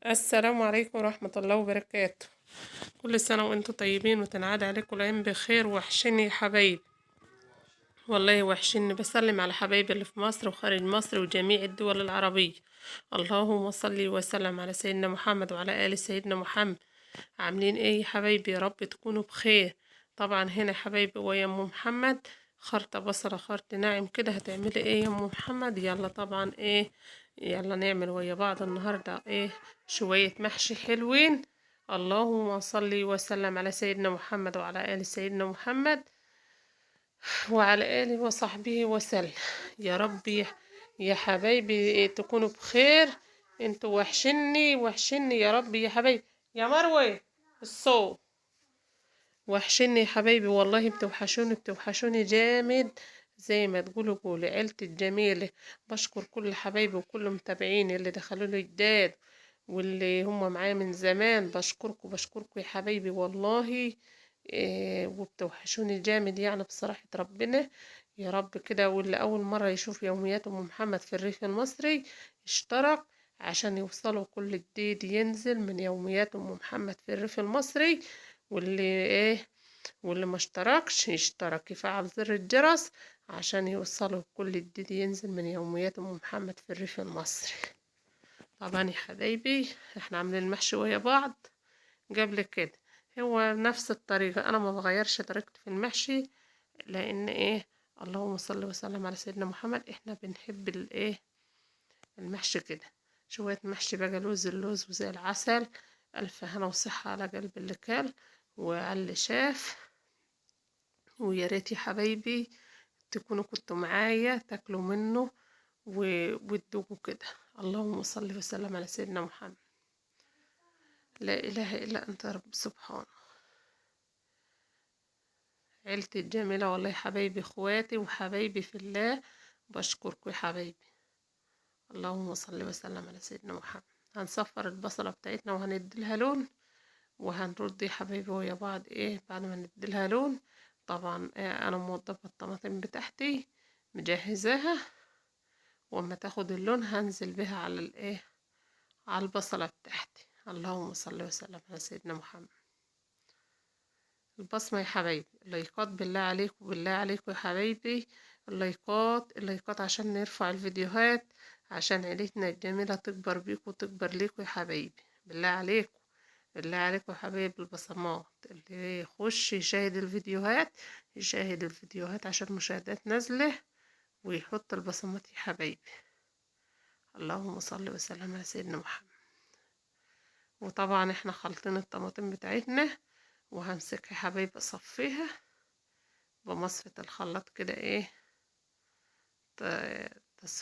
السلام عليكم ورحمة الله وبركاته. كل سنة وانتم طيبين وتنعاد عليكم الأيام بخير. وحشني يا حبايبي، والله وحشني. بسلم على حبايبي اللي في مصر وخارج مصر وجميع الدول العربية. اللهم صل وسلم على سيدنا محمد وعلى آل سيدنا محمد. عاملين ايه يا حبايبي؟ يا رب تكونوا بخير. طبعا هنا يا حبايبي ويا ام محمد خرطة بصلة خرط ناعم كده. هتعملي ايه يا ام محمد؟ يلا طبعا ايه، يلا نعمل ويا بعض النهاردة ايه، شوية محشي حلوين. اللهم صل وسلم على سيدنا محمد وعلى آل سيدنا محمد وعلى آله وصحبه وسلم. يا رب يا حبايبي تكونوا بخير. انتوا وحشني وحشني يا رب يا حبايبي. يا مروة الصوت وحشني يا حبايبي، والله بتوحشوني بتوحشوني جامد. زي ما تقولوا قولي عيلتي الجميلة. بشكر كل حبايبي وكل متابعين اللي دخلوا لي جداد واللي هم معايا من زمان. بشكركم بشكركم يا حبايبي والله. إيه، وبتوحشوني جامد يعني بصراحة ربنا. يا رب كده. واللي أول مرة يشوف يوميات أم محمد في الريف المصري اشترك عشان يوصلوا كل جديد ينزل من يوميات أم محمد في الريف المصري. واللي ايه، واللي ما اشتركش يشترك يفعل زر الجرس عشان يوصله كل جديد ينزل من يوميات ام محمد في الريف المصري. طبعا يا حبايبي احنا عاملين المحشي ويا بعض قبل كده. هو نفس الطريقة، انا ما بغيرش طريقتي في المحشي لان ايه، اللهم صل وسلم على سيدنا محمد. احنا بنحب الايه، المحشي كده. شوية محشي بقى لوز اللوز وزي العسل. ألف هنا وصحة على قلب اللي كل وعلى اللي شاف. ويا ريت يا حبايبي تكونوا كنتوا معايا تاكلوا منه وتدوقوا كده. اللهم صل وسلم على سيدنا محمد. لا إله إلا أنت يا رب سبحانه. عيلتي الجميلة والله يا حبايبي، اخواتي وحبايبي في الله. بشكركم يا حبايبي. اللهم صل وسلم على سيدنا محمد. هنصفر البصلة بتاعتنا وهنديلها لون، وهنرد يا حبايبي ويا بعض ايه بعد ما نديلها لون. طبعا إيه، انا موضبة الطماطم بتاعتي مجهزاها، واما تاخد اللون هنزل بها على الايه، على البصلة بتاعتي. اللهم صل وسلم على سيدنا محمد. البصمة يا حبايبي، اللايكات بالله عليكم بالله عليكم يا حبايبي. اللايكات اللايكات عشان نرفع الفيديوهات، عشان عيلتنا الجميلة تكبر بيكم وتكبر ليكم يا حبايبي. بالله عليكم بالله عليكم يا حبايبي. البصمات اللي يخش يشاهد الفيديوهات، يشاهد الفيديوهات عشان المشاهدات نازلة، ويحط البصمات يا حبايبي. اللهم صل وسلم على سيدنا محمد. وطبعا احنا خلطين الطماطم بتاعتنا، وهمسكها يا حبايبي اصفيها بمصفة الخلاط كده ايه،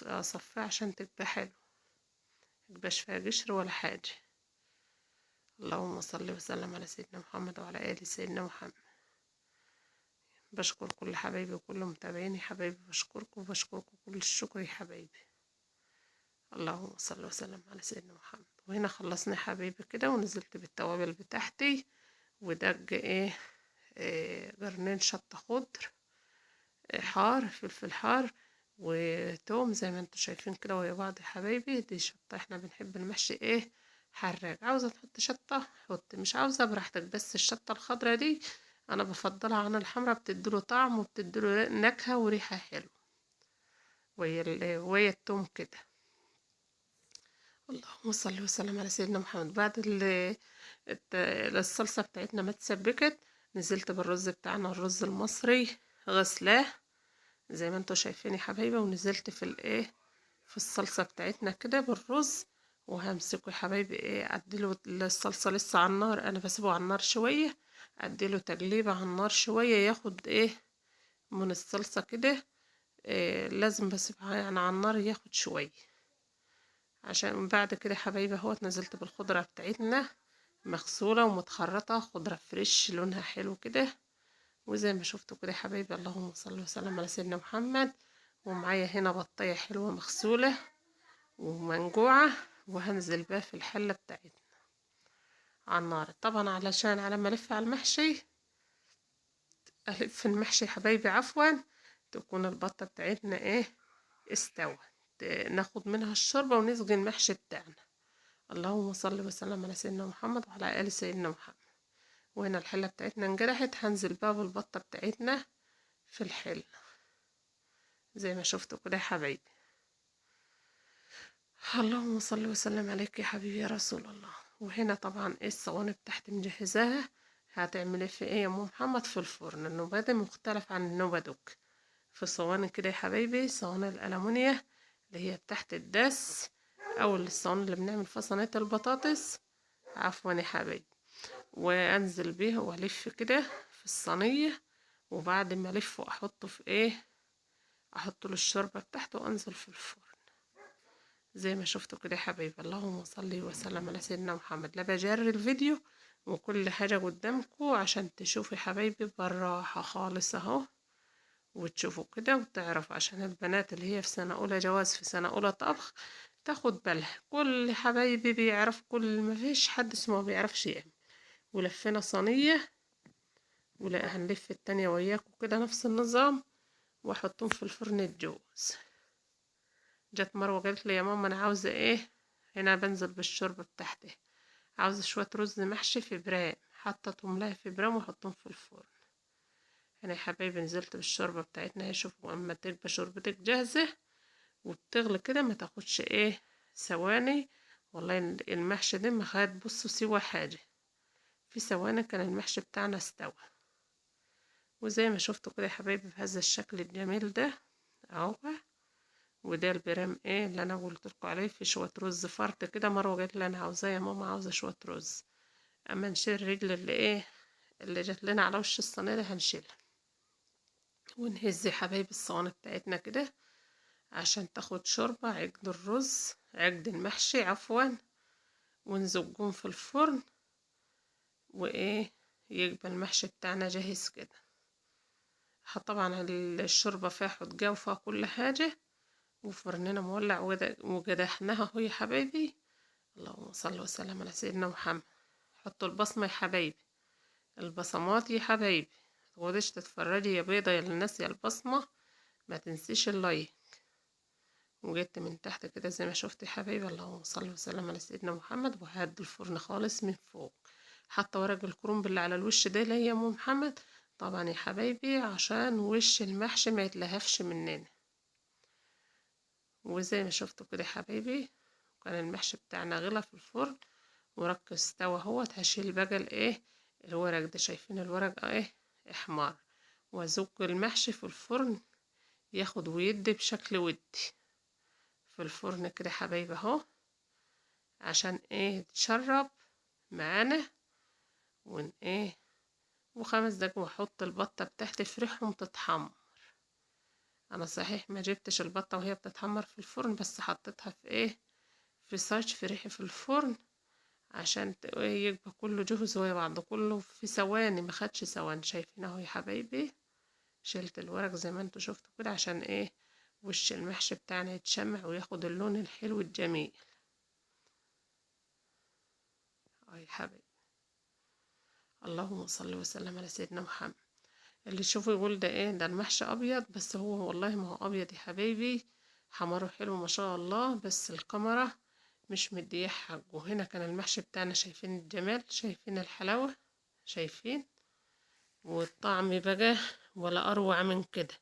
اصفيها عشان تبقى حلو، ميبقاش فيها قشر ولا حاجة. اللهم صل وسلم على سيدنا محمد وعلى آل سيدنا محمد. بشكر كل حبايبي وكل متابعيني حبايبي. بشكركم وبشكركم كل الشكر يا حبايبي. اللهم صل وسلم على سيدنا محمد. وهنا خلصنا يا حبايبي كده، ونزلت بالتوابل بتاعتي ودق ايه، قرنين شطة خضر حار، فلفل حار وتوم زي ما انتوا شايفين كده ويا بعض يا حبايبي. دي شطة، احنا بنحب المحشي ايه، حراق. عاوزة تحط شطة حط، مش عاوزة براحتك. بس الشطة الخضرا دي انا بفضلها عن الحمرا، بتديله طعم وبتديله نكهة وريحة حلوة ويا التوم كده. اللهم صل وسلم على سيدنا محمد. بعد الصلصة بتاعتنا ما اتسبكت، نزلت بالرز بتاعنا الرز المصري غسلاه زي ما انتوا شايفين يا حبايبي. ونزلت في الايه، في الصلصة بتاعتنا كده بالرز. وهمسكه يا حبايبي ايه، اديله الصلصة لسه على النار، انا بسيبه على النار شوية. اديله تقليبة على النار شوية ياخد ايه من الصلصة كده. إيه لازم بسيبها يعني على النار ياخد شوية. عشان بعد كده يا حبايبي اهوت نزلت بالخضرة بتاعتنا مغسولة ومتخرطة، خضرة فريش لونها حلو كده. وزي ما شفتوا كده يا حبايبي، اللهم صل وسلم على سيدنا محمد. ومعايا هنا بطية حلوة مغسولة ومنقوعة، وهنزل بها في الحلة بتاعتنا على النار. طبعا علشان على ما الف على المحشي، الف المحشي يا حبايبي عفوا، تكون البطة بتاعتنا ايه، استوت، ناخد منها الشوربة ونسقي المحشي بتاعنا. اللهم صل وسلم على سيدنا محمد وعلى آل سيدنا محمد. وهنا الحلة بتاعتنا انجرحت، هنزل بقى بالبطة بتاعتنا في الحلة زي ما شفتوا كده يا حبايبي. اللهم صل وسلم عليك يا حبيبي يا رسول الله. وهنا طبعا ايه الصواني بتاعتي مجهزاها. هتعملي في ايه يا ام محمد؟ في الفرن. النوبادي مختلف عن النوبادوك. في صواني كده يا حبايبي، صواني الألمونيا اللي هي بتاعت الدس، او الصواني اللي بنعمل فيها صينية البطاطس، عفوا يا حبايبي. وانزل بيه والف كده في الصينية، وبعد ما الفه احطه في ايه، احط له الشوربة بتاعته وانزل في الفرن زي ما شفتوا كده يا حبايبي. اللهم صل وسلم على سيدنا محمد. لا بجري الفيديو وكل حاجة قدامكم عشان تشوفوا يا حبايبي بالراحة خالص اهو، وتشوفوا كده وتعرفوا، عشان البنات اللي هي في سنة أولى جواز، في سنة أولى طبخ، تاخد بالها. كل حبايبي بيعرف، كل ما فيش حد اسمه ما بيعرفش يعمل. ولفينا صينية، ولا هنلف التانية وياكم كده نفس النظام، واحطهم في الفرن الجوز. جت مروة قالت لي يا ماما انا عاوزة ايه، هنا بنزل بالشوربة بتاعتي، عاوزة شوية رز محشي في برام، حطتهم لها في برام وحطهم في الفرن. انا يا حبايبي نزلت بالشوربة بتاعتنا اهي. شوفوا اما تبقى شوربتك جاهزة وبتغلي كده ما تاخدش ايه ثواني، والله المحشي ده ما خد بصوا سوى حاجة، في ثواني كان المحشي بتاعنا استوى. وزي ما شفتوا كده يا حبايبي بهذا الشكل الجميل ده اهو. وده البرام ايه اللي انا قلت لكم عليه، في شويه رز فرط كده. مروه قالت لي انا عاوزاه يا ماما، عاوزه شويه رز. اما نشيل الرجل اللي ايه اللي جات لنا على وش الصينيه ده هنشيلها، ونهز يا حبايبي الصواني بتاعتنا كده عشان تاخد شوربه عقد الرز، عقد المحشي عفوا، ونزجهم في الفرن. وايه يبقى المحشي بتاعنا جاهز كده. طبعا الشوربه فيها حدقه وفيها كل حاجه، وفرننا مولع وجدحناها اهو يا حبايبي. اللهم صل وسلم على سيدنا محمد. حطوا البصمة يا حبايبي، البصمات يا حبايبي، متقعديش تتفرجي يا بيضة يا الناس يا البصمة، ما تنسيش اللايك. وجدت من تحت كده زي ما شفت يا حبايبي. اللهم صل وسلم على سيدنا محمد. وهدي الفرن خالص من فوق، حتى ورق الكرنب اللي على الوش ده ليه يا ام محمد؟ طبعا يا حبايبي عشان وش المحشي ما يتلهفش مننا. وزي ما شفتوا كده يا حبايبي كان المحشي بتاعنا غلى في الفرن ورك استوى اهوت. هشيل بقى الايه الورق ده، شايفين الورق ايه احمر، وازج المحشي في الفرن ياخد ويدي بشكل ودي في الفرن كده حبايبي اهو، عشان ايه تشرب معانا. ون ايه وخمس دقايق واحط البطة بتاعتي في ريحهم تتحمر. انا صحيح ما جبتش البطة وهي بتتحمر في الفرن، بس حطيتها في ايه في ساج في ريحي في الفرن عشان يبقى كله جهز ويا بعض كله في ثواني، ما خدش ثواني. شايفين اهو يا حبايبي، شلت الورق زي ما انتوا شفتوا كده عشان ايه وش المحشي بتاعنا يتشمع وياخد اللون الحلو الجميل اهو يا حبايبي. اللهم صل وسلم على سيدنا محمد. اللي يشوفه يقول ده ايه ده المحشي ابيض، بس هو والله ما هو ابيض يا حبايبي، حماره حلو ما شاء الله، بس الكاميرا مش مديه حقه. هنا كان المحشي بتاعنا، شايفين الجمال، شايفين الحلاوة، شايفين، والطعم بقى ولا اروع من كده.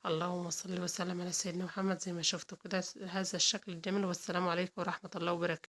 اللهم صل وسلم على سيدنا محمد. زي ما شفتوا كده هذا الشكل الجميل. والسلام عليكم ورحمة الله وبركاته.